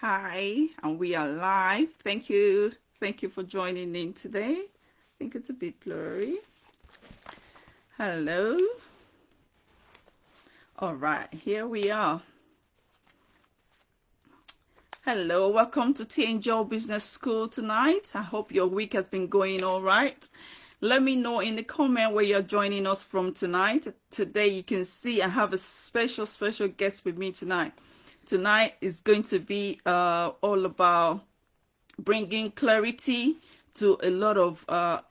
Hi, and we are live. Thank you. Thank you for joining in today. I think it's a bit blurry. Hello. All right, here we are. Hello, welcome to T&J Business School tonight. I hope your week has been going all right. Let me know in the comment where you're joining us from tonight. Today, you can see I have a special guest with me tonight. Tonight is going to be all about bringing clarity to a lot of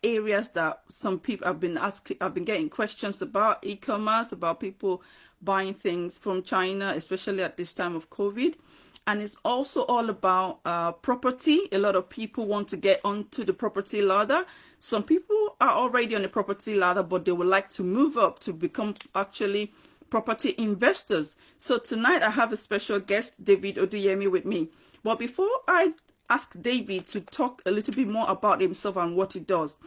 areas that some people have been asking. I've been getting questions about e-commerce, about people buying things from China, especially at this time of COVID. And it's also all about property. A lot of people want to get onto the property ladder. Some people are already on the property ladder, but they would like to move up to become actually property investors. So tonight I have a special guest, David Oduyemi, with me. But before I ask David to talk a little bit more about himself and what he does,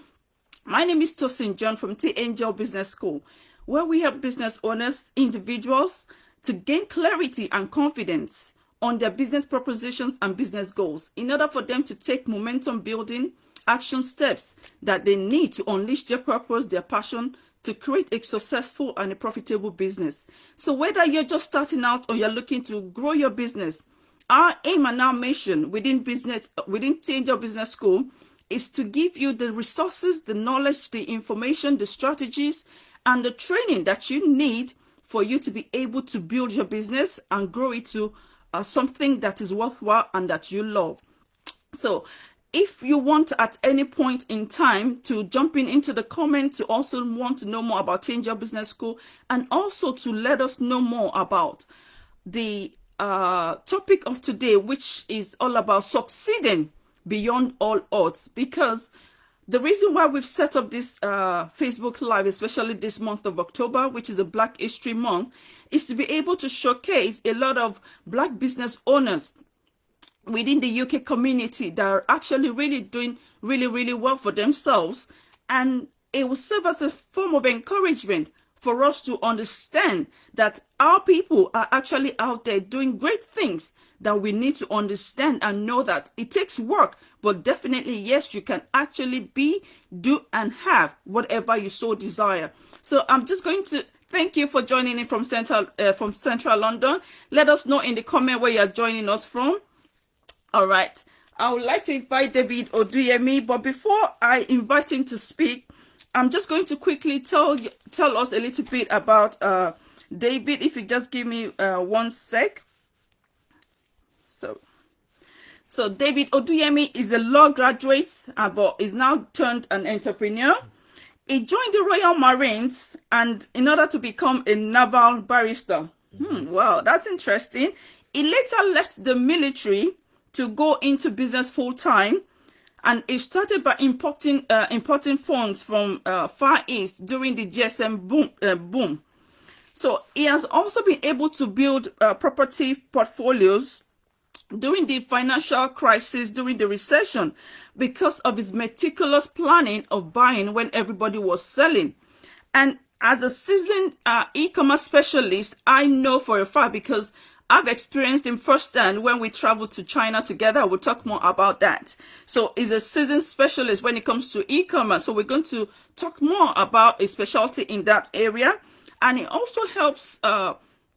my name is Tosin John from T&J Business School, where we help business owners, individuals, to gain clarity and confidence on their business propositions and business goals in order for them to take momentum building action steps that they need to unleash their purpose, their passion, to create a successful and a profitable business. So whether you're just starting out or you're looking to grow your business, our aim and our mission within T&J Business School is to give you the resources, the knowledge, the information, the strategies, and the training that you need for you to be able to build your business and grow it to something that is worthwhile and that you love. So if you want at any point in time to jump into the comment, to also want to know more about T&J Business School, and also to let us know more about the topic of today, which is all about succeeding beyond all odds. Because the reason why we've set up this Facebook Live, especially this month of October, which is a Black History Month, is to be able to showcase a lot of Black business owners within the UK community that are actually really doing really well for themselves. And it will serve as a form of encouragement for us to understand that our people are actually out there doing great things that we need to understand and know that it takes work, but definitely, yes, you can actually be, do, and have whatever you so desire. So I'm just going to thank you for joining in from Central London. Let us know in the comment where you're joining us from. All right. I would like to invite David Oduyemi, but before I invite him to speak, I'm just going to quickly tell us a little bit about David. If you just give me 1 sec. So David Oduyemi is a law graduate, but is now turned an entrepreneur. He joined the Royal Marines and in order to become a Naval Barrister. Wow, that's interesting. He later left the military to go into business full time, and it started by importing funds from Far East during the GSM boom. So he has also been able to build property portfolios during the financial crisis, during the recession, because of his meticulous planning of buying when everybody was selling. And as a seasoned e-commerce specialist, I know for a fact, because I've experienced him firsthand when we traveled to China together. We'll talk more about that. So he's a seasoned specialist when it comes to e-commerce. So we're going to talk more about a specialty in that area. And it also helps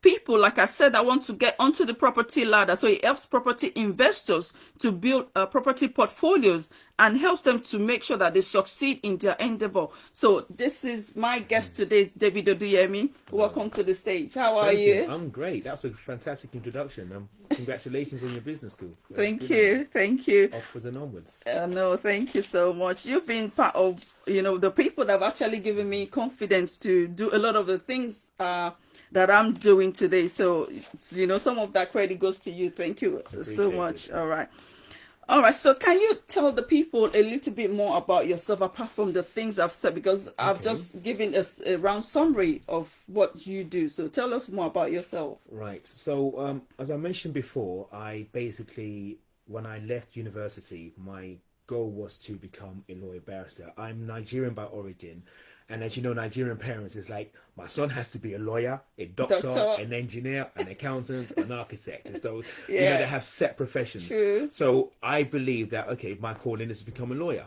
people, like I said, that want to get onto the property ladder. So it helps property investors to build property portfolios and helps them to make sure that they succeed in their endeavor. So this is my guest today, David Oduyemi. Welcome to the stage. How are you? I'm great. That's a fantastic introduction. Congratulations on your business school. Thank you. Upwards and onwards. No, thank you so much. You've been part of, the people that have actually given me confidence to do a lot of the things that I'm doing today. So, some of that credit goes to you. Thank you so much. All right. So can you tell the people a little bit more about yourself, apart from the things I've said, because I've just given us a round summary of what you do. So tell us more about yourself. Right. So as I mentioned before, I basically, when I left university, my goal was to become a lawyer barrister. I'm Nigerian by origin, And as you know, Nigerian parents is like, my son has to be a lawyer, a doctor, an engineer, an accountant, an architect. And so, you know, they have set professions. True. So I believe that, okay, my calling is to become a lawyer.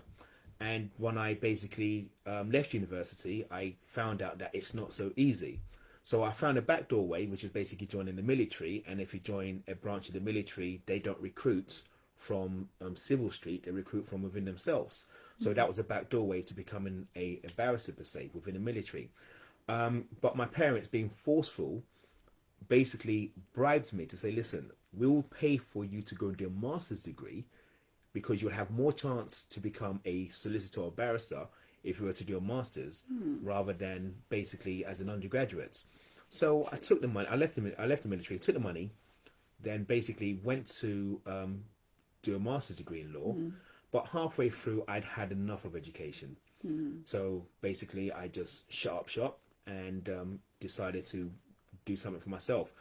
And when I basically left university, I found out that it's not so easy. So I found a backdoor way, which is basically joining the military. And if you join a branch of the military, they don't recruit from Civil Street, they recruit from within themselves. So that was a backdoor way to becoming a barrister per se within the military. But my parents, being forceful, basically bribed me to say, listen, we will pay for you to go and do a master's degree because you'll have more chance to become a solicitor or barrister if you were to do a master's rather than basically as an undergraduate. So I took the money, I left the military, took the money, then basically went to do a master's degree in law. But halfway through, I'd had enough of education. So basically, I just shut up shop and decided to do something for myself.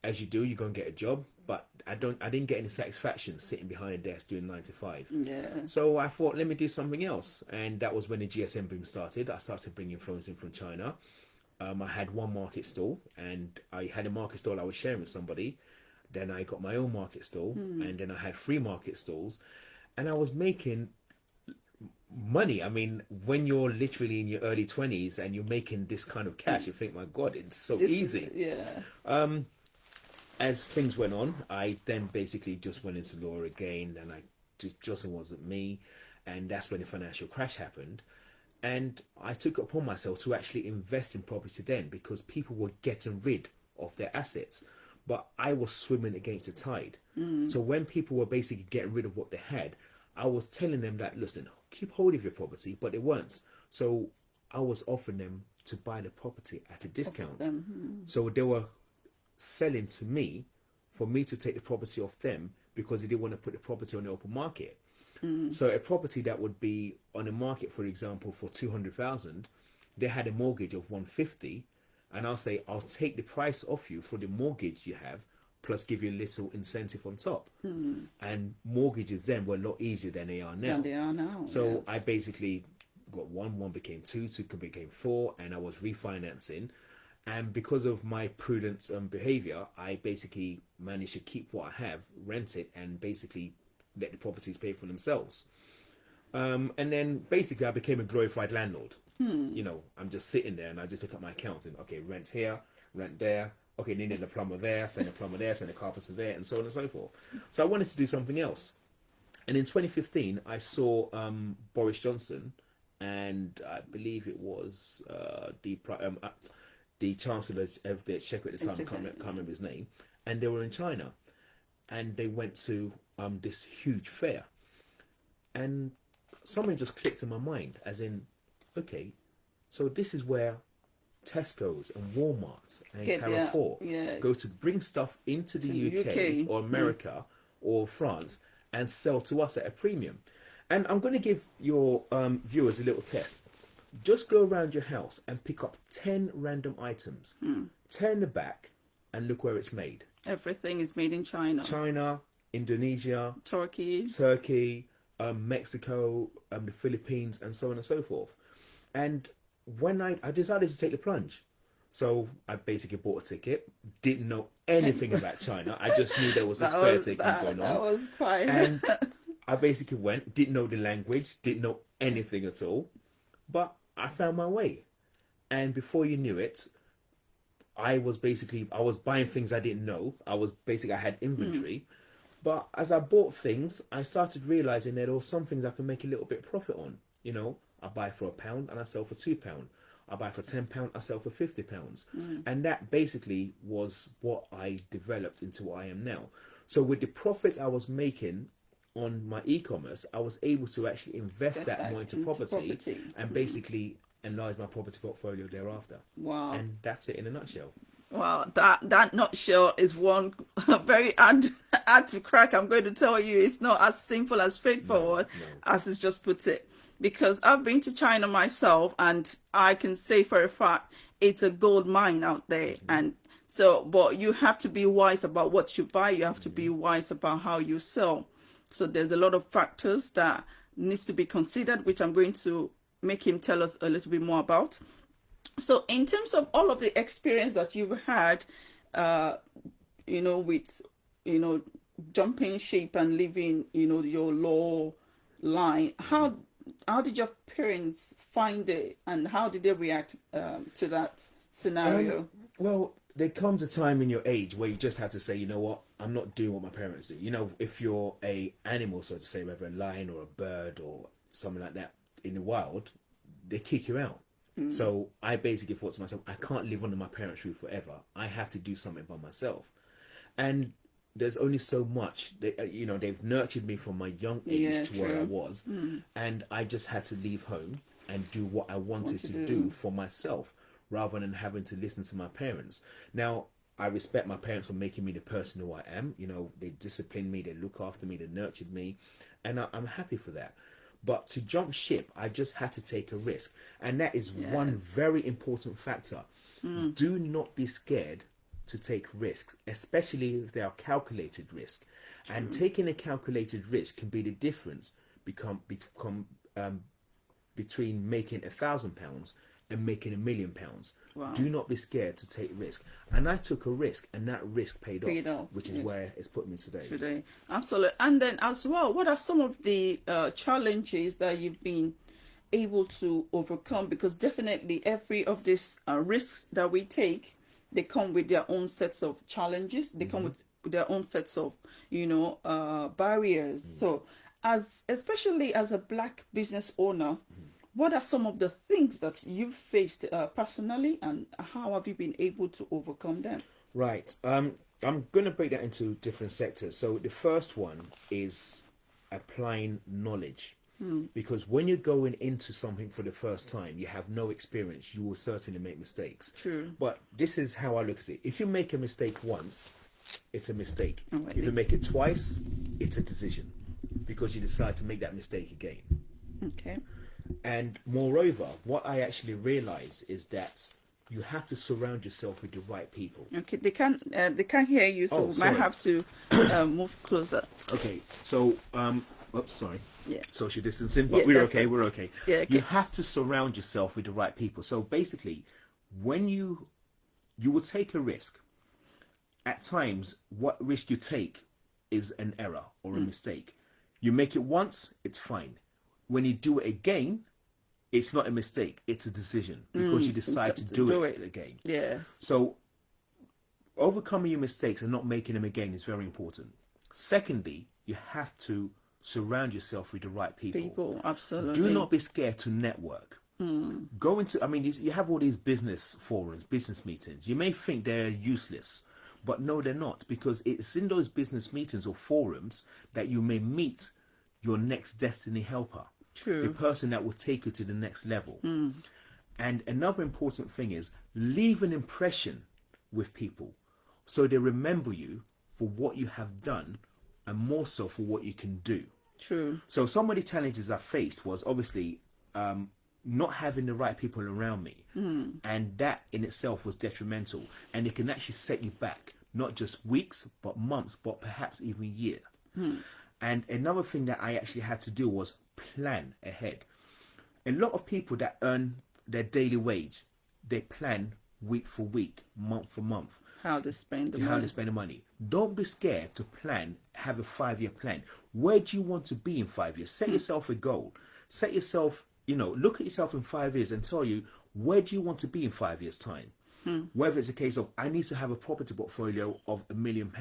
As you do, you go and get a job, but I didn't get any satisfaction sitting behind a desk doing 9 to 5. Yeah. So I thought, let me do something else. And that was when the GSM boom started. I started bringing phones in from China. I had one market stall, and I had a market stall I was sharing with somebody. Then I got my own market stall, and then I had 3 market stalls. And I was making money. I mean, when you're literally in your early 20s and you're making this kind of cash, you think, my God, it's so easy. Yeah. As things went on, I then basically just went into law again, and I just wasn't me. And that's when the financial crash happened. And I took it upon myself to actually invest in property then, because people were getting rid of their assets. But I was swimming against the tide. So when people were basically getting rid of what they had, I was telling them that, listen, keep hold of your property, but they weren't. So I was offering them to buy the property at a discount. So they were selling to me for me to take the property off them because they didn't want to put the property on the open market. So a property that would be on the market, for example, for 200,000, they had a mortgage of 150, and I'll say, I'll take the price off you for the mortgage you have, plus give you a little incentive on top. And mortgages then were a lot easier than they are now. So I basically got one became two became 4, and I was refinancing. And because of my prudent behavior, I basically managed to keep what I have, rent it, and basically let the properties pay for themselves. And then basically I became a glorified landlord. You know, I'm just sitting there and I just look at my account and, okay, rent here, rent there. Okay, needed a plumber there, send a plumber there, send a carpenter there, and so on and so forth. So I wanted to do something else. And in 2015, I saw Boris Johnson, and I believe it was the Chancellor of the Exchequer at the time, I can't remember his name, and they were in China. And they went to this huge fair. And something just clicked in my mind, as in, okay, so this is where Tesco's and Walmart and Carrefour go to bring stuff into the UK or America or France and sell to us at a premium. And I'm going to give your viewers a little test. Just go around your house and pick up 10 random items. Turn the back and look where it's made. Everything is made in China. China, Indonesia, Turkey, Mexico, the Philippines, and so on and so forth. And when I decided to take the plunge, so I basically bought a ticket, didn't know anything about China. I just knew there was this fair ticket going on. That was fine. And I basically went, didn't know the language, didn't know anything at all, but I found my way. And before you knew it, I was buying things I didn't know. I had inventory. But as I bought things, I started realizing that there were some things I could make a little bit of profit on. You know, I buy for £1 and I sell for £2. I buy for £10, I sell for £50. And that basically was what I developed into what I am now. So with the profit I was making on my e-commerce, I was able to actually invest that more into property and basically enlarge my property portfolio thereafter. Wow. And that's it in a nutshell. Wow, that nutshell is one very hard to crack. I'm going to tell you, it's not as simple as straightforward as it's just put it. Because I've been to China myself, and I can say for a fact it's a gold mine out there. And so, but you have to be wise about what you buy. You have to be wise about how you sell. So there's a lot of factors that needs to be considered, which I'm going to make him tell us a little bit more about. So in terms of all of the experience that you've had, with, jumping ship and leaving, your law line, how did your parents find it, and how did they react to that scenario? Well, there comes a time in your age where you just have to say, you know what, I'm not doing what my parents do. If you're a animal, so to say, whether a lion or a bird or something like that in the wild, they kick you out. So I basically thought to myself, I can't live under my parents' roof forever. I have to do something by myself. And there's only so much they've nurtured me from my young age to where I was, and I just had to leave home and do what I wanted to do for myself, rather than having to listen to my parents. Now, I respect my parents for making me the person who I am. They disciplined me, they look after me, they nurtured me, and I'm happy for that. But to jump ship, I just had to take a risk, and that is one very important factor. Do not be scared to take risks, especially if they are calculated risk. And taking a calculated risk can be the difference between making £1,000 and making £1 million. Wow. Do not be scared to take risk. And I took a risk, and that risk paid off, which is where it's put me today. Absolutely. And then as well, what are some of the challenges that you've been able to overcome? Because definitely every of these risks that we take, they come with their own sets of challenges. They come with their own sets of, barriers. So especially as a Black business owner, what are some of the things that you've faced personally, and how have you been able to overcome them? Right. I'm going to break that into different sectors. So the first one is applying knowledge. Because when you're going into something for the first time, you have no experience, you will certainly make mistakes. True. But this is how I look at it. If you make a mistake once, it's a mistake. Right. If you make it twice, it's a decision, because you decide to make that mistake again. Okay. And moreover, what I actually realize is that you have to surround yourself with the right people. Okay, they can't hear you, so we might have to move closer. Okay, so oops, sorry. Yeah. Social distancing, but we're okay. Right. We're okay. Yeah, okay. You have to surround yourself with the right people. So basically, when you will take a risk, at times, what risk you take is an error or a mistake. You make it once, it's fine. When you do it again, it's not a mistake, it's a decision, because you decide to do it again. Yes. So overcoming your mistakes and not making them again is very important. Secondly, you have to surround yourself with the right people. Absolutely. Do not be scared to network. Go into, you have all these business forums, business meetings. You may think they're useless, but no, they're not, because it's in those business meetings or forums that you may meet your next destiny helper. True. The person that will take you to the next level. And another important thing is leave an impression with people, so they remember you for what you have done, and more so for what you can do. True. So some of the challenges I faced was obviously not having the right people around me, and that in itself was detrimental, and it can actually set you back, not just weeks but months, but perhaps even years. And another thing that I actually had to do was plan ahead. A lot of people that earn their daily wage, they plan week for week, month for month, how they spend the money. Don't be scared to plan, have a 5-year plan. Where do you want to be in 5 years? Set yourself a goal. Set yourself, look at yourself in 5 years and tell you, where do you want to be in 5 years' time? Whether it's a case of, I need to have a property portfolio of £1 million,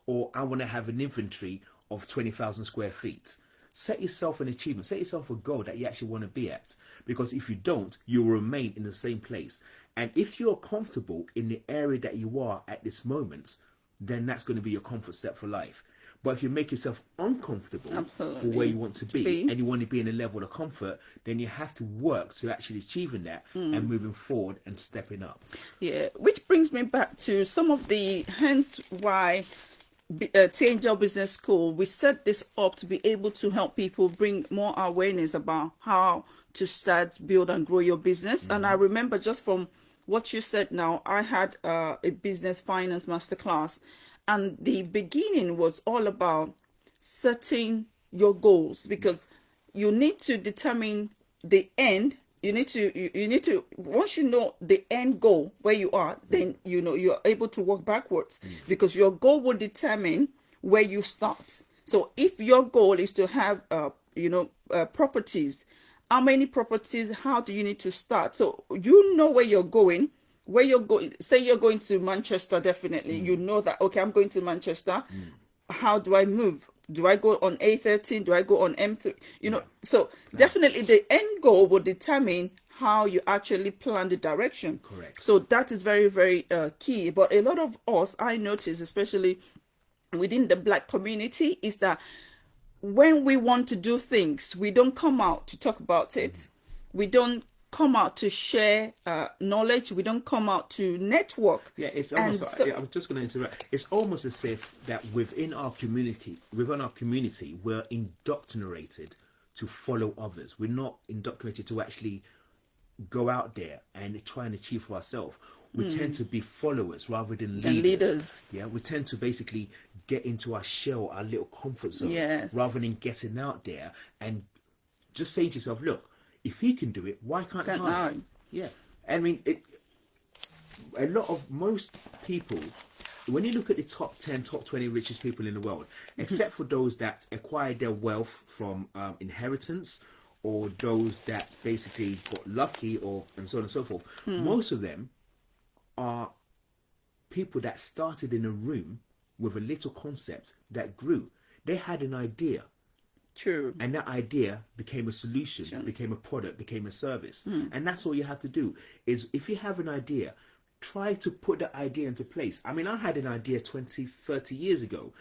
or I want to have an inventory of 20,000 square feet. Set yourself an achievement, set yourself a goal that you actually want to be at. Because if you don't, you will remain in the same place. And if you're comfortable in the area that you are at this moment, then that's going to be your comfort set for life. But if you make yourself uncomfortable for where you want to be, and you want to be in a level of comfort, then you have to work to actually achieving that and moving forward and stepping up. Yeah, which brings me back to some of the, hence why T&J Business School, we set this up to be able to help people bring more awareness about how to start, build and grow your business. And I remember, just from what you said now, I had a business finance masterclass, and the beginning was all about setting your goals, because you need to determine the end you need to once you know the end goal where you are, then you know you're able to work backwards, because your goal will determine where you start. So if your goal is to have properties, how many properties, how do you need to start? So you know where you're going. Where you're going, say you're going to Manchester, definitely you know that, okay, I'm going to Manchester. How do I move? Do I go on A13? Do I go on M3? So definitely the end goal will determine how you actually plan the direction. Correct. So that is very, very key. But a lot of us, I notice, especially within the Black community, is that when we want to do things, we don't come out to talk about it. We don't come out to share knowledge. We don't come out to network. Yeah, it's almost. I'm just going to interrupt. It's almost as if that within our community, we're indoctrinated to follow others. We're not indoctrinated to actually go out there and try and achieve for ourselves. We tend to be followers rather than leaders. Yeah, we tend to basically get into our shell, our little comfort zone, rather than getting out there and just saying to yourself, look, if he can do it, why can't I? Yeah. I mean, a lot of most people, when you look at the top 10, top 20 richest people in the world, except for those that acquired their wealth from inheritance, or those that basically got lucky, and so on and so forth, most of them are people that started in a room with a little concept that grew. They had an idea. True. And that idea became a solution, became a product, became a service. And that's all you have to do, is if you have an idea, try to put that idea into place. I mean, I had an idea 20, 30 years ago.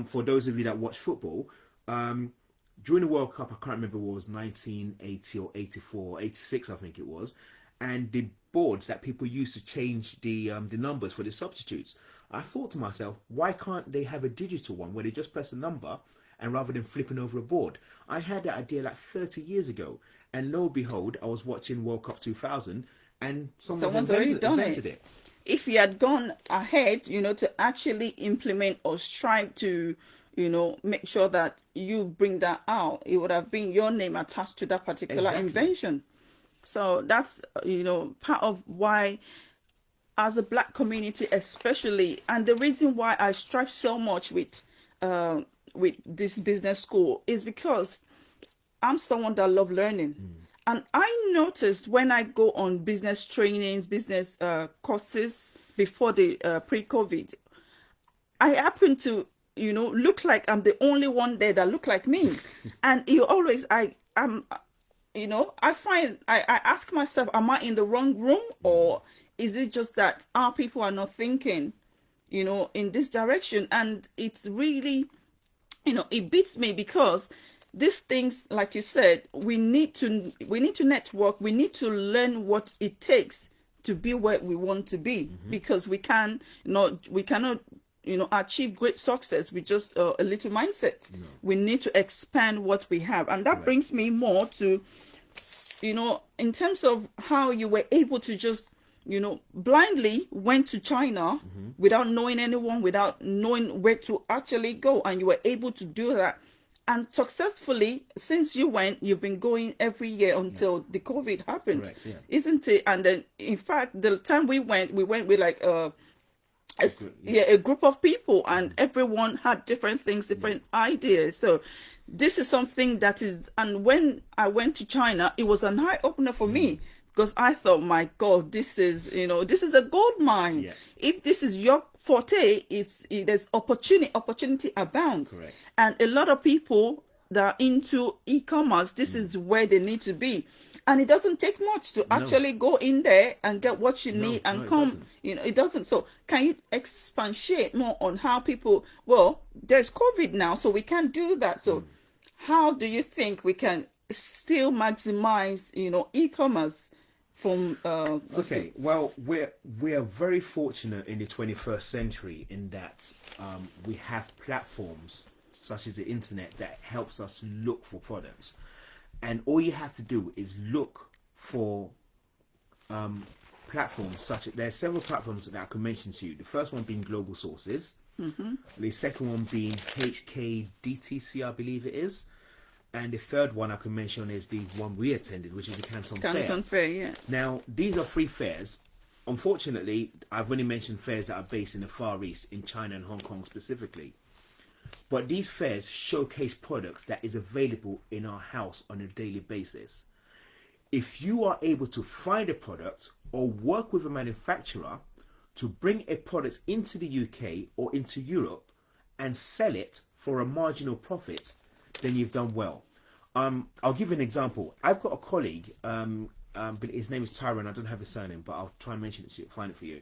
For those of you that watch football, during the World Cup, I can't remember what it was, 1980 or 84, 86, I think it was. And the boards that people used to change the numbers for the substitutes, I thought to myself, why can't they have a digital one where they just press a number, and rather than flipping over a board? I had that idea like 30 years ago, and lo and behold, I was watching World Cup 2000, and someone's invented it. If you had gone ahead, to actually implement or strive to, make sure that you bring that out, it would have been your name attached to that particular invention. So that's, part of why, as a Black community especially, and the reason why I strive so much with this business school is because I'm someone that love learning. And I noticed when I go on business trainings, business courses before the pre-COVID, I happen to, look like I'm the only one there that look like me. And I ask myself, am I in the wrong room, or is it just that our people are not thinking, in this direction? And it's really, it beats me, because these things, like you said, we need to network. We need to learn what it takes to be where we want to be, because we cannot achieve great success with just a little mindset. We need to expand what we have. And that brings me more to, in terms of how you were able to just, blindly went to China without knowing anyone, without knowing where to actually go. And you were able to do that. And successfully, since you went, you've been going every year until the COVID happened. Correct, isn't it? And then, in fact, the time we went with like a group of people, and everyone had different things, different ideas. So this is something that is, and when I went to China, it was an eye opener for me, because I thought, my God, this is a gold mine. Yeah. If this is your forte, there's opportunity abounds. Correct. And a lot of people that are into e-commerce, this is where they need to be. And it doesn't take much to actually go in there and get what you need and come. It doesn't. So can you expatiate more on how people, well, there's COVID now, so we can't do that. So how do you think we can still maximize, e-commerce from okay, well, we are very fortunate in the 21st century in that we have platforms such as the internet that helps us to look for products, and all you have to do is look for platforms such as, there are several platforms that I can mention to you. The first one being Global Sources, the second one being HKDTC, I believe it is, And the third one I can mention is the one we attended, which is the Canton Fair. Canton Fair, yeah. Now, these are free fairs. Unfortunately, I've only mentioned fairs that are based in the Far East, in China and Hong Kong specifically. But these fairs showcase products that is available in our house on a daily basis. If you are able to find a product or work with a manufacturer to bring a product into the UK or into Europe and sell it for a marginal profit, then you've done well. I'll give you an example. I've got a colleague, but his name is Tyrone. I don't have his surname, but I'll try and mention it to you, find it for you.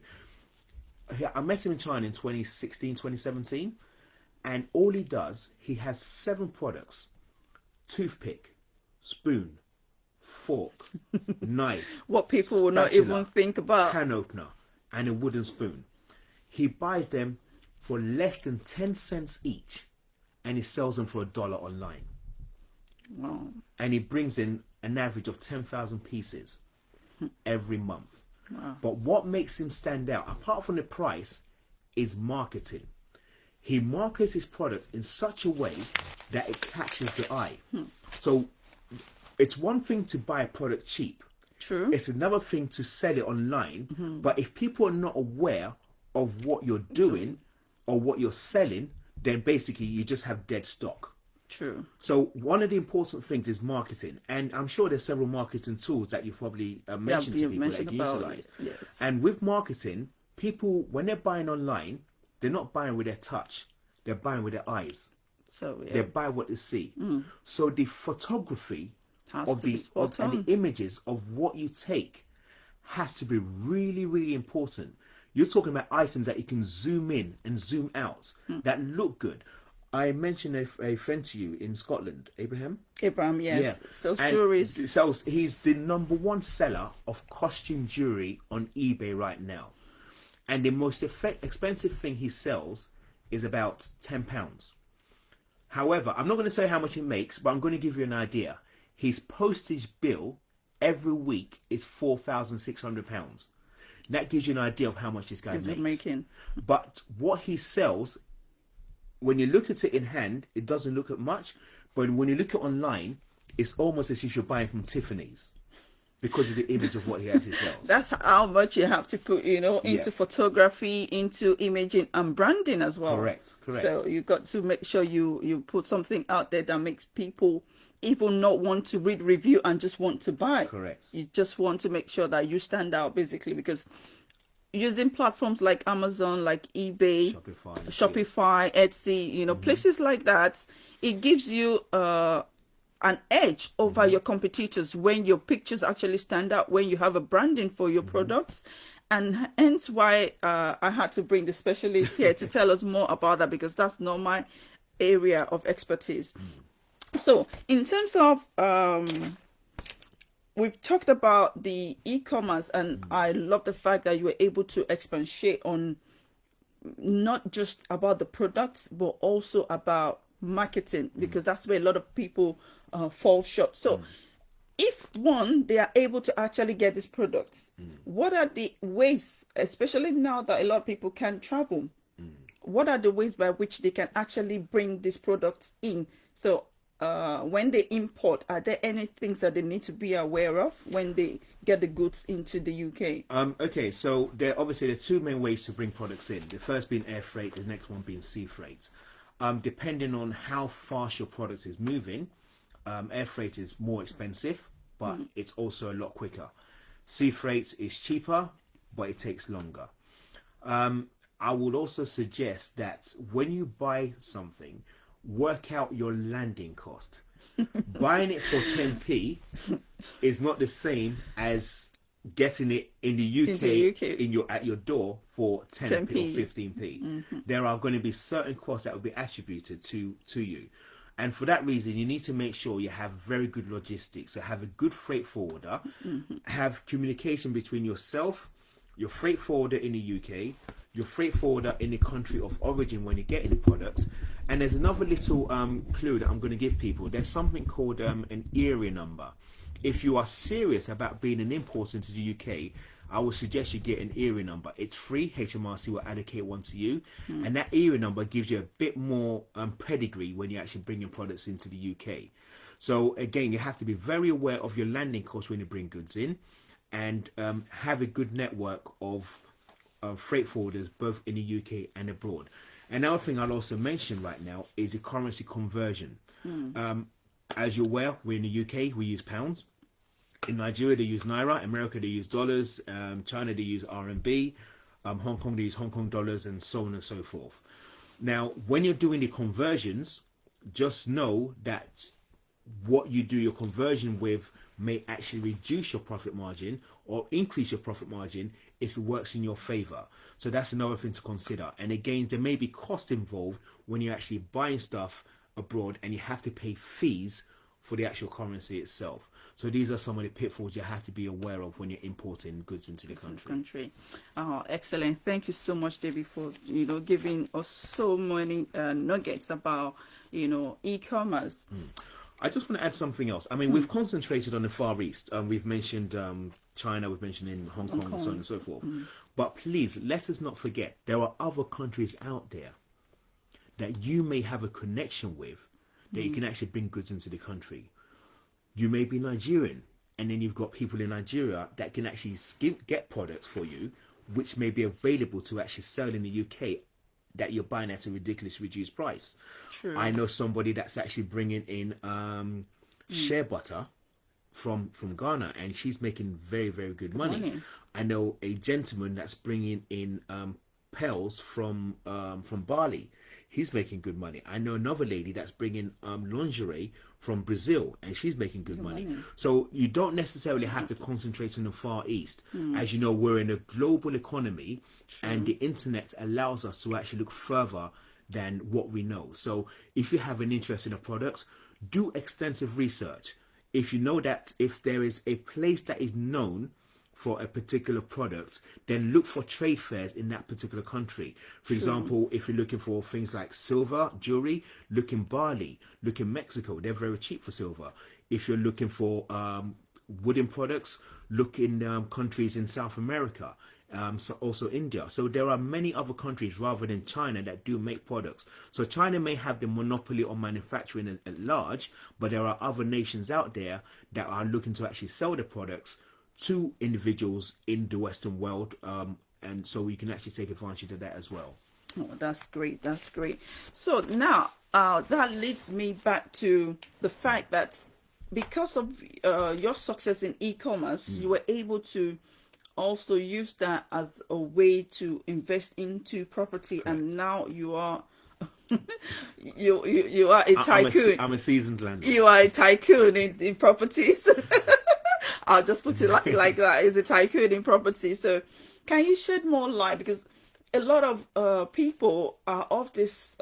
I met him in China in 2016, 2017, and all he does, he has 7 products: toothpick, spoon, fork, knife, What people will not spatula, even think about. can opener, and a wooden spoon. He buys them for less than 10 cents each, and he sells them for $1 online. Wow. And he brings in an average of 10,000 pieces every month. Wow. But what makes him stand out, apart from the price, is marketing. He markets his product in such a way that it catches the eye. So it's one thing to buy a product cheap. True. It's another thing to sell it online. But if people are not aware of what you're doing or what you're selling, then basically you just have dead stock. True. So one of the important things is marketing, and I'm sure there's several marketing tools that you've probably mentioned to you've people that mentioned you about utilize. it, yes. And with marketing, people, when they're buying online, they're not buying with their touch, they're buying with their eyes. So They yeah, buy what they see. So the photography has of to be the spot and on. the images of what you take has to be really, really important. You're talking about items that you can zoom in and zoom out that look good. I mentioned a friend to you in Scotland, Abraham. Abraham, yes. Yeah. Sells And jewelry. he's the #1 seller of costume jewelry on eBay right now. And the most expensive thing he sells is about £10. However, I'm not going to say how much he makes, but I'm going to give you an idea. His postage bill every week is £4,600. That gives you an idea of how much this guy Is makes. making. But what he sells, when you look at it in hand, it doesn't look at much. But when you look at online, it's almost as if you're buying from Tiffany's because of the image of what he actually sells. That's how much you have to put, into Yeah. photography, into imaging and branding as well. Correct. So you got to make sure you put something out there that makes people even not want to read review and just want to buy. Correct. You just want to make sure that you stand out, basically, because using platforms like Amazon, like eBay, Shopify, Etsy, places like that, it gives you an edge over your competitors when your pictures actually stand out, when you have a branding for your products. And hence why I had to bring the specialist here to tell us more about that, because that's not my area of expertise. So in terms of we've talked about the e-commerce, and I love the fact that you were able to expatiate on not just about the products, but also about marketing, because that's where a lot of people fall short. So if they are able to actually get these products, what are the ways, especially now that a lot of people can't travel, what are the ways by which they can actually bring these products in? So when they import, are there any things that they need to be aware of when they get the goods into the UK? Okay, so there are 2 main ways to bring products in. The first being air freight, the next one being sea freight. Depending on how fast your product is moving, air freight is more expensive, but it's also a lot quicker. Sea freight is cheaper, but it takes longer. I would also suggest that when you buy something, work out your landing cost. Buying it for 10p is not the same as getting it in the UK, at your door for 10p or 15p. There are going to be certain costs that will be attributed to you. And for that reason, you need to make sure you have very good logistics. So have a good freight forwarder, have communication between yourself, your freight forwarder in the UK, your freight forwarder in the country of origin when you're getting the products. And there's another little clue that I'm going to give people. There's something called an area number. If you are serious about being an importer into the UK, I would suggest you get an area number. It's free. HMRC will allocate one to you. And that area number gives you a bit more pedigree when you actually bring your products into the UK. So again, you have to be very aware of your landing costs when you bring goods in, and have a good network of freight forwarders both in the UK and abroad. Another thing I'll also mention right now is the currency conversion. As you're aware, we're in the UK, we use pounds. In Nigeria, they use naira. America, they use dollars. China, they use RMB. Hong Kong, they use Hong Kong dollars, and so on and so forth. Now, when you're doing the conversions, just know that what you do your conversion with may actually reduce your profit margin or increase your profit margin if it works in your favor. So that's another thing to consider. And again, there may be cost involved when you're actually buying stuff abroad and you have to pay fees for the actual currency itself. So these are some of the pitfalls you have to be aware of when you're importing goods into the country. Oh, excellent. Thank you so much, David, for giving us so many nuggets about e-commerce. I just want to add something else. I mean, we've concentrated on the Far East. We've mentioned China, we've mentioned in Hong Kong, and so on and so forth. But please, let us not forget, there are other countries out there that you may have a connection with that you can actually bring goods into the country. You may be Nigerian, and then you've got people in Nigeria that can actually get products for you, which may be available to actually sell in the UK that you're buying at a ridiculous reduced price. True. I know somebody that's actually bringing in shea butter from Ghana, and she's making very, very good money. I know a gentleman that's bringing in pearls from Bali. He's making good money. I know another lady that's bringing lingerie from Brazil, and she's making good money. So you don't necessarily have to concentrate on the Far East. As you know, we're in a global economy, and the internet allows us to actually look further than what we know. So if you have an interest in the products, do extensive research. If you know that if there is a place that is known for a particular product, then look for trade fairs in that particular country. For example, if you're looking for things like silver jewelry, look in Bali, look in Mexico. They're very cheap for silver. If you're looking for wooden products, look in countries in South America, so also India. So there are many other countries rather than China that do make products. So China may have the monopoly on manufacturing at large, but there are other nations out there that are looking to actually sell the products to individuals in the Western world, and so we can actually take advantage of that as well. Oh, that's great. That's great. So now that leads me back to the fact that because of your success in e-commerce, you were able to also use that as a way to invest into property. Correct. And now you are you are a tycoon. I'm a seasoned landlord. You are a tycoon in properties. I'll just put it like that. Is a tycoon in property. So can you shed more light? Because a lot of people are of this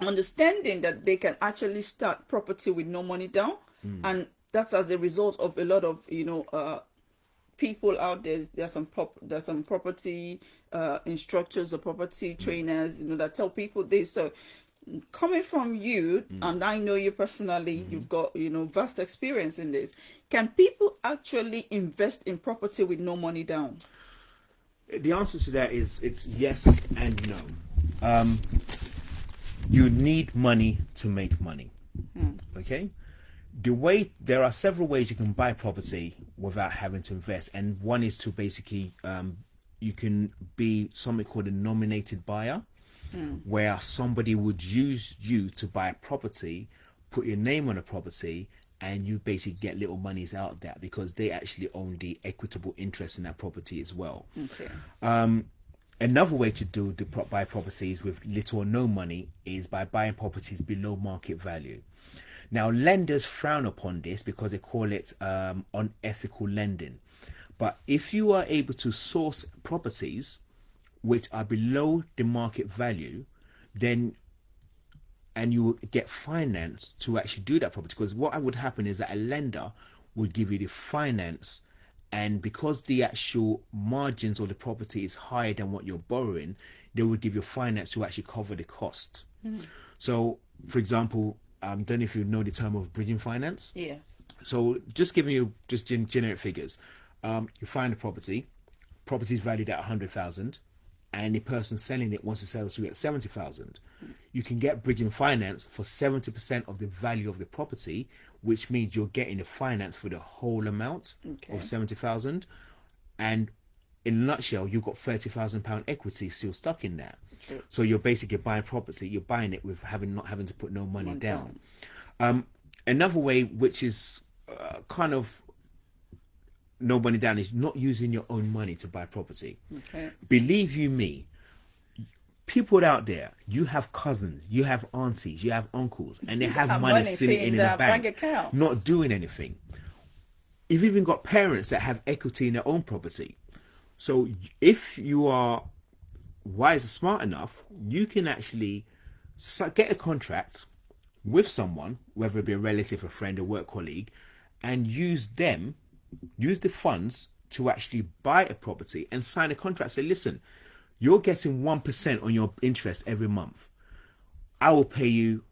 understanding that they can actually start property with no money down. And that's as a result of a lot of, people out there. There's some property instructors or property trainers, that tell people this. So coming from you, and I know you personally, you've got vast experience in this. Can people actually invest in property with no money down? The answer to that is it's yes and no. You need money to make money. Okay. There are several ways you can buy property without having to invest, and one is to basically you can be something called a nominated buyer. Where somebody would use you to buy a property, put your name on a property, and you basically get little monies out of that because they actually own the equitable interest in that property as well. Okay. Another way to buy properties with little or no money is by buying properties below market value. Now, lenders frown upon this because they call it unethical lending. But if you are able to source properties which are below the market value, then and you will get finance to actually do that property. Because what would happen is that a lender would give you the finance, and because the actual margins of the property is higher than what you're borrowing, they would give you finance to actually cover the cost. So, for example, I don't know if you know the term of bridging finance. Yes. So just giving you generic figures. You find a property is valued at 100,000. and the person selling it wants to sell to you at 70,000, you can get bridging finance for 70% of the value of the property, which means you're getting the finance for the whole amount of 70,000. And in a nutshell, you've got £30,000 equity still stuck in there. True. So you're basically buying property, you're buying it with not having to put no money down. Another way, which is kind of no money down, is not using your own money to buy property. Okay. Believe you me, people out there, you have cousins, you have aunties, you have uncles, and they have money sitting in the bank account, not doing anything. You've even got parents that have equity in their own property. So if you are wise and smart enough, you can actually get a contract with someone, whether it be a relative, a friend, a work colleague, and use the funds to actually buy a property and sign a contract. Say, listen, you're getting 1% on your interest every month. I will pay you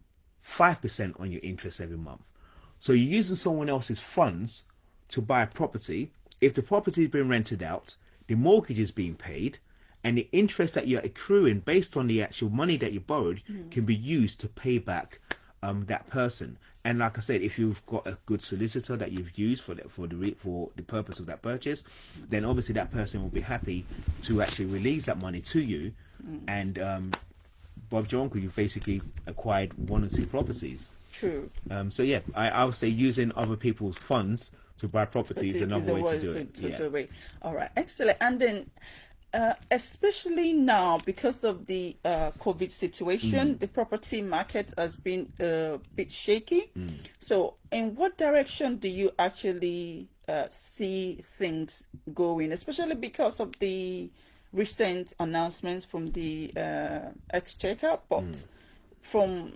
5% on your interest every month. So you're using someone else's funds to buy a property. If the property is being rented out, the mortgage is being paid, and the interest that you're accruing based on the actual money that you borrowed can be used to pay back that person. And like I said, if you've got a good solicitor that you've used for the purpose of that purchase, then obviously that person will be happy to actually release that money to you. And Bob, your uncle, you've basically acquired 1 or 2 properties. True. So yeah, I would say using other people's funds to buy property is another way to do it. All right, excellent. And then especially now, because of the COVID situation, the property market has been a bit shaky. So in what direction do you actually see things going, especially because of the recent announcements from the Exchequer, but from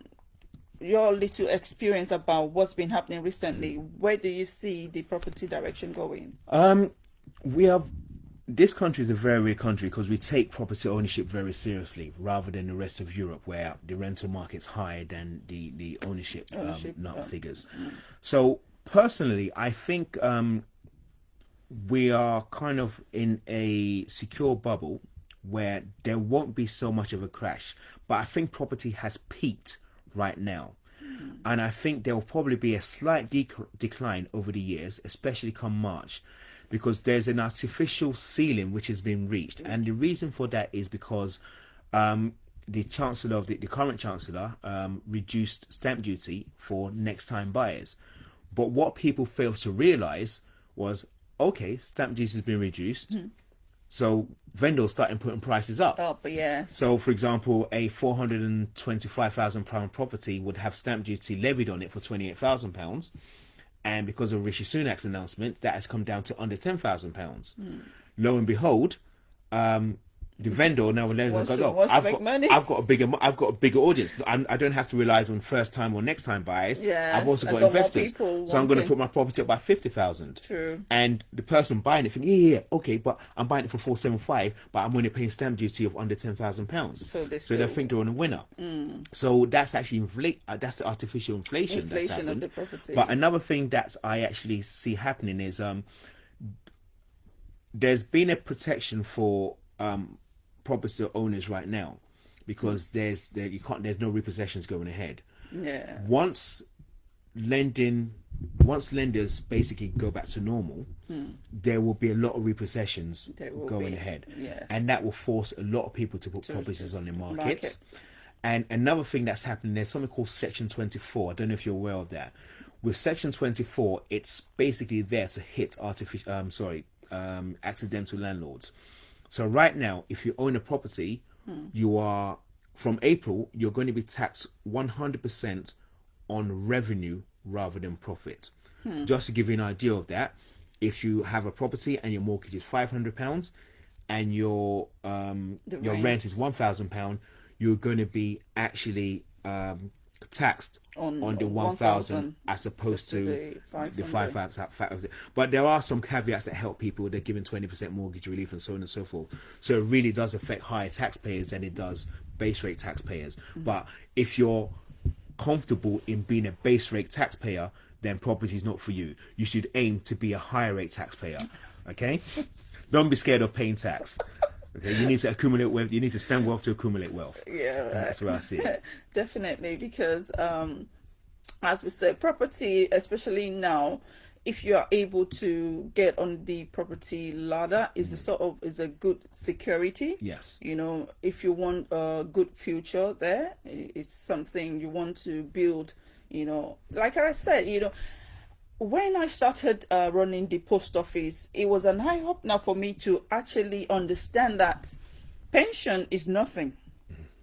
your little experience about what's been happening recently, where do you see the property direction going? This country is a very weird country because we take property ownership very seriously, rather than the rest of Europe, where the rental market's higher than the ownership figures. So personally, I think we are kind of in a secure bubble where there won't be so much of a crash. But I think property has peaked right now. And I think there will probably be a slight decline over the years, especially come March, because there's an artificial ceiling which has been reached. And the reason for that is because the chancellor of the current chancellor reduced stamp duty for next time buyers. But what people failed to realize was, okay, stamp duty has been reduced, so vendors started putting prices up. Oh, but yes. So, for example, a £425,000 property would have stamp duty levied on it for £28,000, and because of Rishi Sunak's announcement, that has come down to under £10,000. Lo and behold, the vendor now goes, I've got a bigger audience. I don't have to rely on first time or next time buyers. Yes, I've also got investors, so I'm going to put my property up by 50,000. True. And the person buying it thinking, okay, but I'm buying it for 475, but I'm only paying stamp duty of under £10,000. So they think they're on a winner. So that's actually that's the artificial inflation that's happened. Of the property. But another thing that I actually see happening is there's been a protection for property owners right now, because there's no repossessions going ahead. Yeah. Once lenders basically go back to normal, there will be a lot of repossessions going ahead. Yes. And that will force a lot of people to put properties on the market. And another thing that's happening, there's something called Section 24. I don't know if you're aware of that. With Section 24, it's basically there to hit accidental landlords. So right now, if you own a property, you are, from April, you're going to be taxed 100% on revenue rather than profit. Just to give you an idea of that, if you have a property and your mortgage is £500 and your rent is £1,000, you're going to be actually taxed on the 1,000 as opposed to the 5,000. But there are some caveats that help people. They're given 20% mortgage relief and so on and so forth. So it really does affect higher taxpayers than it does base rate taxpayers. But if you're comfortable in being a base rate taxpayer, then property is not for you. You should aim to be a higher rate taxpayer. Okay? Don't be scared of paying tax. Okay, you need to accumulate wealth. You need to spend wealth to accumulate wealth. Yeah, And that's where I see it. definitely, because as we said, property, especially now, if you are able to get on the property ladder, is a sort of is a good security. Yes. You know, if you want a good future there, it's something you want to build. You know, like I said, you know, when I started running the post office, it was an eye opener for me to actually understand that pension is nothing.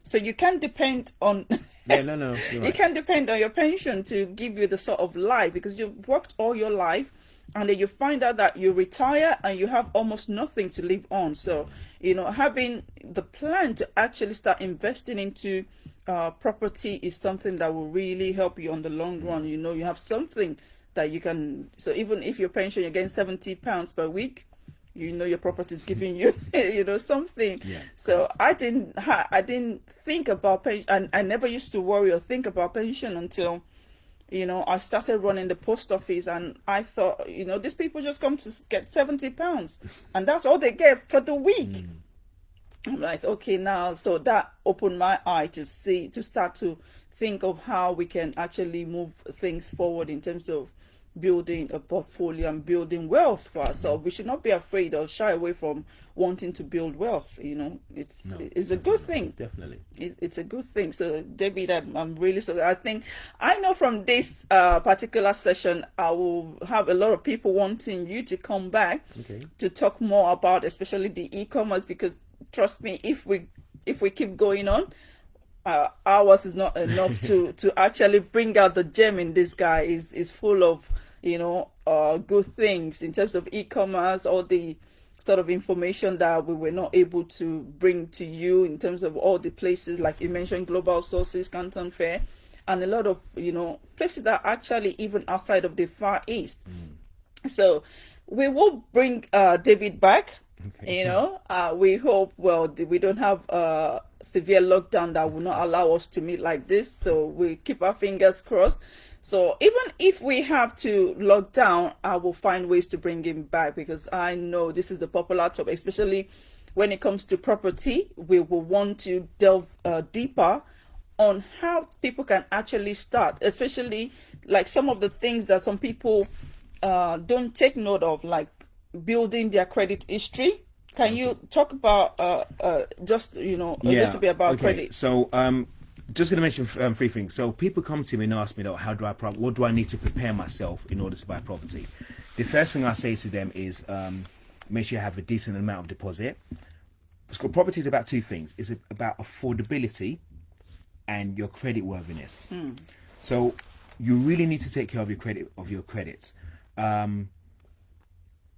So you can't depend on Yeah, no, you're you right. can't depend on your pension to give you the sort of life, because you've worked all your life and then you find out that you retire and you have almost nothing to live on. So, you know, having the plan to actually start investing into property is something that will really help you on the long run. You know, you have something that you can, so even if your pension, you're getting £70 per week, you know your property is giving you you know something. Yeah. So I didn't think about pension, and I never used to worry or think about pension until, you know, I started running the post office, and I thought, you know, these people just come to get £70 and that's all they get for the week. I'm like, okay, now, so that opened my eye to start to think of how we can actually move things forward in terms of building a portfolio and building wealth for ourselves. We should not be afraid or shy away from wanting to build wealth. You know, it's a good thing. Definitely. It's a good thing. So David, I'm really so. I know from this particular session, I will have a lot of people wanting you to come back to talk more about, especially the e-commerce, because trust me, if we keep going on, hours is not enough to actually bring out the gem in this guy. Is full of, you know, good things in terms of e-commerce, all the sort of information that we were not able to bring to you in terms of all the places, like you mentioned, global sources, Canton Fair, and a lot of, you know, places that are actually even outside of the Far East. So we will bring David back. You know, we hope, well, we don't have a severe lockdown that will not allow us to meet like this. So we keep our fingers crossed. So even if we have to lock down, I will find ways to bring him back, because I know this is a popular topic, especially when it comes to property. We will want to delve deeper on how people can actually start, especially like some of the things that some people don't take note of, like building their credit history. Can you talk about just, you know, a little bit about credit? So just going to mention three things. So people come to me and ask me, how do I what do I need to prepare myself in order to buy property? The first thing I say to them is make sure you have a decent amount of deposit. Because property is about two things. It's about affordability and your credit worthiness. So you really need to take care of your credits.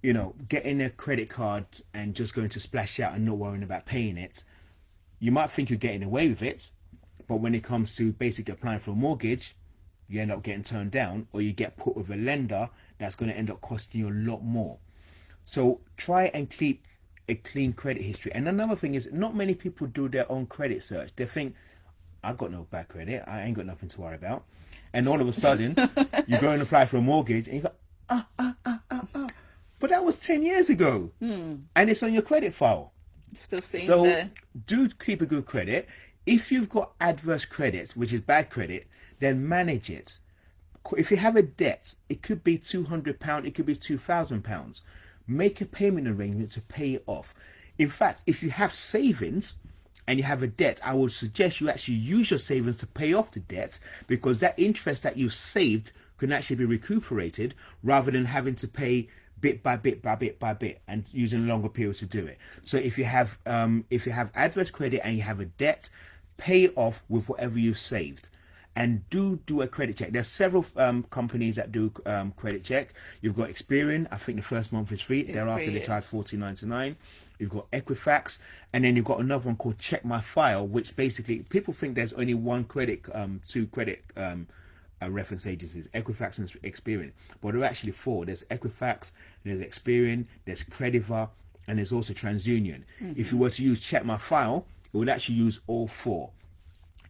You know, getting a credit card and just going to splash out and not worrying about paying it, you might think you're getting away with it, but when it comes to basically applying for a mortgage, you end up getting turned down, or you get put with a lender that's going to end up costing you a lot more. So try and keep a clean credit history. And another thing is, not many people do their own credit search. They think, I've got no bad credit, I ain't got nothing to worry about. And all of a sudden, you go and apply for a mortgage and you go, but that was 10 years ago. And it's on your credit file. Still seeing So there. do keep a good credit. If you've got adverse credit, which is bad credit, then manage it. If you have a debt, it could be £200, it could be £2,000. Make a payment arrangement to pay it off. In fact, if you have savings and you have a debt, I would suggest you actually use your savings to pay off the debt, because that interest that you've saved can actually be recuperated rather than having to pay bit by bit by bit by bit and using longer periods to do it. So if you have adverse credit and you have a debt, pay it off with whatever you've saved. And do a credit check. There's several companies that do credit check. You've got Experian. I think the first month is free. Thereafter, they charge $14.99. You've got Equifax, and then you've got another one called Check My File, which basically people think there's only two credit reference agencies, Equifax and Experian, but there are actually four. There's Equifax, there's Experian, there's Crediva, and there's also TransUnion. If you were to use Check My File, it would actually use all four.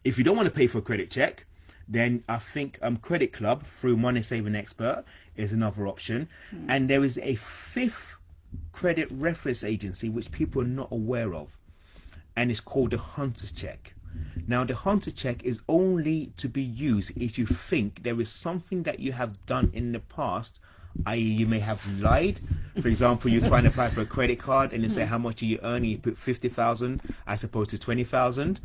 If you don't want to pay for a credit check, then I think Credit Club through Money Saving Expert is another option. And there is a fifth credit reference agency which people are not aware of, and it's called the Hunter's Check. Now, the Hunter Check is only to be used if you think there is something that you have done in the past, i.e. you may have lied. For example, you're trying to apply for a credit card and you say how much are you earning, you put 50,000 as opposed to 20,000.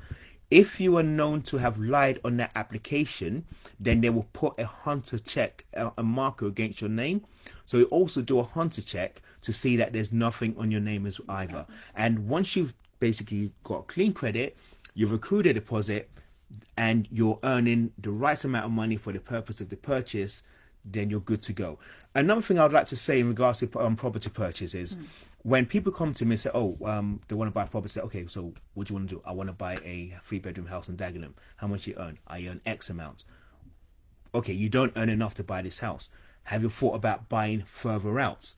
If you are known to have lied on that application, then they will put a Hunter Check, a marker against your name. So you also do a Hunter Check to see that there's nothing on your name as either. And once you've basically got clean credit, you've accrued a deposit, and you're earning the right amount of money for the purpose of the purchase, then you're good to go. Another thing I'd like to say in regards to property purchase is, when people come to me and say, they want to buy a property, say, okay, so what do you want to do? I want to buy a 3-bedroom house in Dagenham. How much do you earn? I earn X amount. Okay, you don't earn enough to buy this house. Have you thought about buying further out?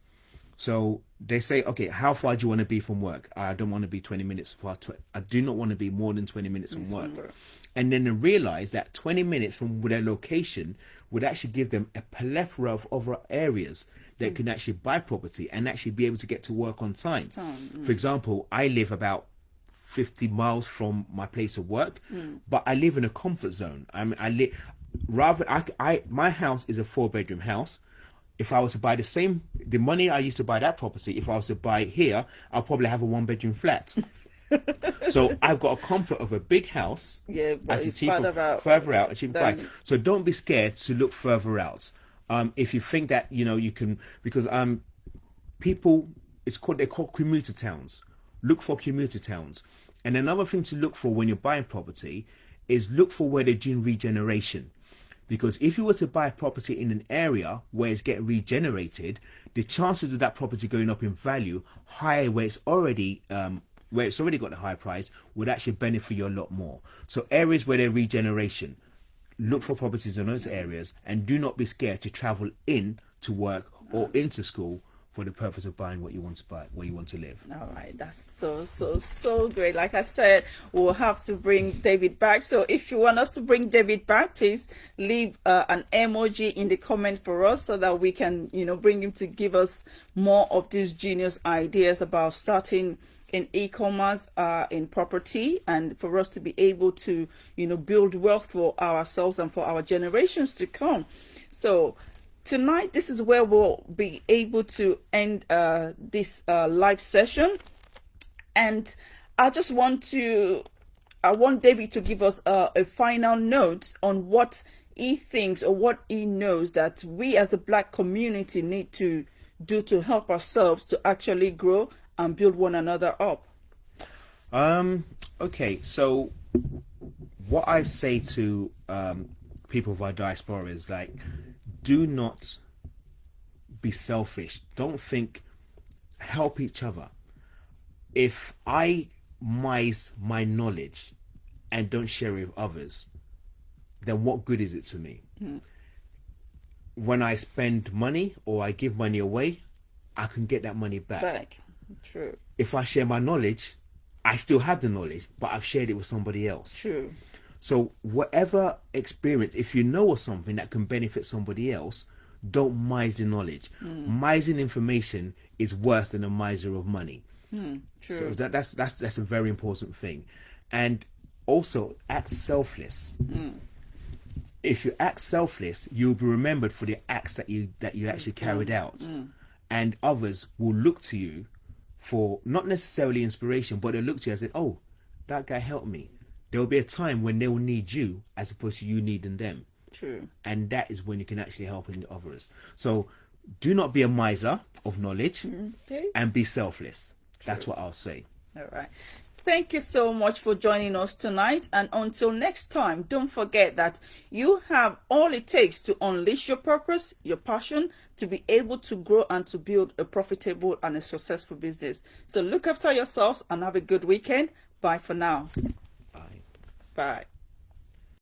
So they say, okay, how far do you want to be from work? I don't want to be 20 minutes far. I do not want to be more than 20 minutes from work. And then they realize that 20 minutes from their location would actually give them a plethora of other areas that can actually buy property and actually be able to get to work on time. For example, I live about 50 miles from my place of work, but I live in a comfort zone. My house is a 4-bedroom house. If I was to buy the money I used to buy that property, if I was to buy here, I'll probably have a 1-bedroom flat. So I've got a comfort of a big house, but at a further out, a cheaper price. So don't be scared to look further out. If you think that you can, because people, they're called commuter towns. Look for commuter towns. And another thing to look for when you're buying property is look for where they're doing regeneration. Because if you were to buy a property in an area where it's getting regenerated, the chances of that property going up in value higher where it's already got a high price would actually benefit you a lot more. So areas where there's regeneration, look for properties in those areas, and do not be scared to travel in to work or into school for the purpose of buying what you want to buy, where you want to live. All right, that's so great. Like I said, we'll have to bring David back. So if you want us to bring David back, please leave an emoji in the comment for us so that we can, bring him to give us more of these genius ideas about starting in e-commerce, in property, and for us to be able to, build wealth for ourselves and for our generations to come. So tonight, this is where we'll be able to end this live session. And I want David to give us a final note on what he thinks or what he knows that we as a Black community need to do to help ourselves to actually grow and build one another up. Okay, so what I say to people of our diaspora is do not be selfish. Don't think, help each other. If I mize my knowledge and don't share it with others, then what good is it to me? When I spend money or I give money away, I can get that money back. True. If I share my knowledge, I still have the knowledge, but I've shared it with somebody else. True. So whatever experience, if you know of something that can benefit somebody else, don't mize the knowledge. Mising information is worse than a miser of money. True. So that's a very important thing. And also act selfless. If you act selfless, you'll be remembered for the acts that you actually carried out. And others will look to you for not necessarily inspiration, but they'll look to you and say, oh, that guy helped me. There will be a time when they will need you as opposed to you needing them. True. And that is when you can actually help others. So do not be a miser of knowledge, and be selfless. True. That's what I'll say. All right. Thank you so much for joining us tonight. And until next time, don't forget that you have all it takes to unleash your purpose, your passion, to be able to grow and to build a profitable and a successful business. So look after yourselves and have a good weekend. Bye for now. Bye. Bye.